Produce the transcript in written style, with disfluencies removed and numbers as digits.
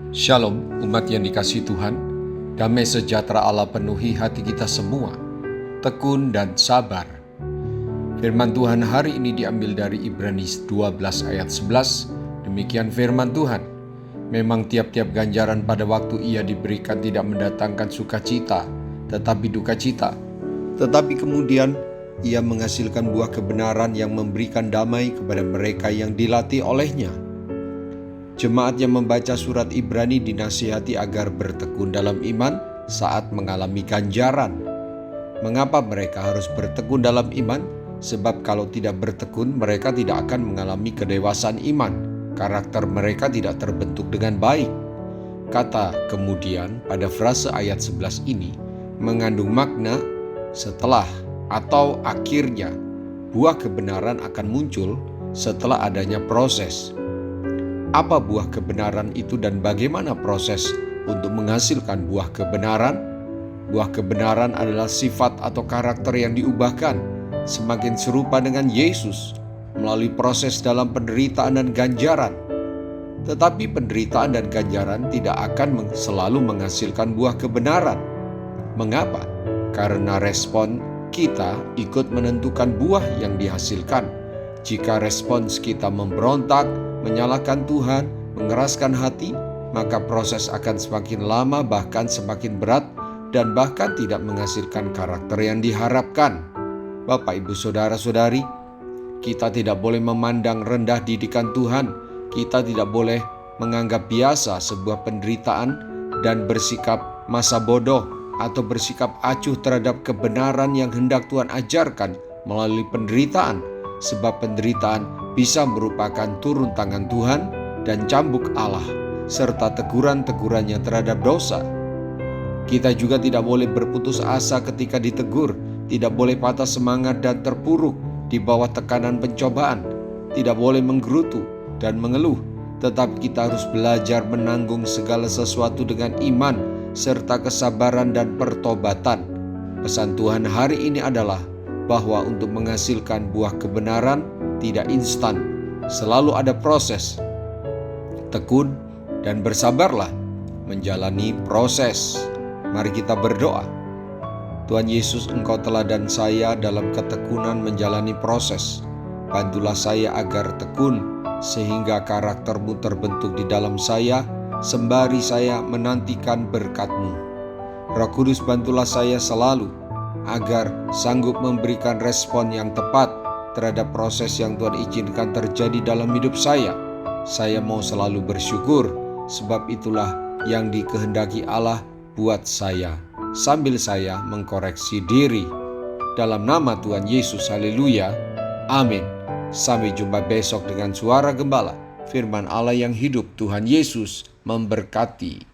Shalom, umat yang dikasihi Tuhan. Damai sejahtera Allah penuhi hati kita semua. Tekun dan sabar. Firman Tuhan hari ini diambil dari Ibrani 12 ayat 11. Demikian firman Tuhan. Memang tiap-tiap ganjaran pada waktu ia diberikan tidak mendatangkan sukacita, tetapi duka cita. Tetapi kemudian ia menghasilkan buah kebenaran yang memberikan damai kepada mereka yang dilatih olehnya. Jemaat yang membaca surat Ibrani dinasihati agar bertekun dalam iman saat mengalami ganjaran. Mengapa mereka harus bertekun dalam iman? Sebab kalau tidak bertekun, mereka tidak akan mengalami kedewasaan iman. Karakter mereka tidak terbentuk dengan baik. Kata kemudian pada frase ayat 11 ini mengandung makna setelah atau akhirnya. Buah kebenaran akan muncul setelah adanya proses. Apa buah kebenaran itu dan bagaimana proses untuk menghasilkan buah kebenaran? Buah kebenaran adalah sifat atau karakter yang diubahkan semakin serupa dengan Yesus melalui proses dalam penderitaan dan ganjaran. Tetapi penderitaan dan ganjaran tidak akan selalu menghasilkan buah kebenaran. Mengapa? Karena respon kita ikut menentukan buah yang dihasilkan. Jika respons kita memberontak, menyalahkan Tuhan, mengeraskan hati, maka proses akan semakin lama bahkan semakin berat dan bahkan tidak menghasilkan karakter yang diharapkan. Bapak, Ibu, Saudara-saudari, kita tidak boleh memandang rendah didikan Tuhan. Kita tidak boleh menganggap biasa sebuah penderitaan dan bersikap masa bodoh atau bersikap acuh terhadap kebenaran yang hendak Tuhan ajarkan melalui penderitaan. Sebab penderitaan bisa merupakan turun tangan Tuhan dan cambuk Allah, serta teguran-tegurannya terhadap dosa. Kita juga tidak boleh berputus asa ketika ditegur, tidak boleh patah semangat dan terpuruk di bawah tekanan pencobaan, tidak boleh menggerutu dan mengeluh, tetapi kita harus belajar menanggung segala sesuatu dengan iman, serta kesabaran dan pertobatan. Pesan Tuhan hari ini adalah bahwa untuk menghasilkan buah kebenaran tidak instan, selalu ada proses. Tekun dan bersabarlah menjalani proses. Mari kita berdoa. Tuhan Yesus, Engkau teladan saya dalam ketekunan menjalani proses. Bantulah saya agar tekun sehingga karakter-Mu terbentuk di dalam saya, sembari saya menantikan berkat-Mu. Roh Kudus, bantulah saya selalu agar sanggup memberikan respon yang tepat terhadap proses yang Tuhan izinkan terjadi dalam hidup saya. Saya mau selalu bersyukur, sebab itulah yang dikehendaki Allah buat saya, sambil saya mengkoreksi diri. Dalam nama Tuhan Yesus, haleluya, amin. Sampai jumpa besok dengan suara gembala, firman Allah yang hidup. Tuhan Yesus memberkati.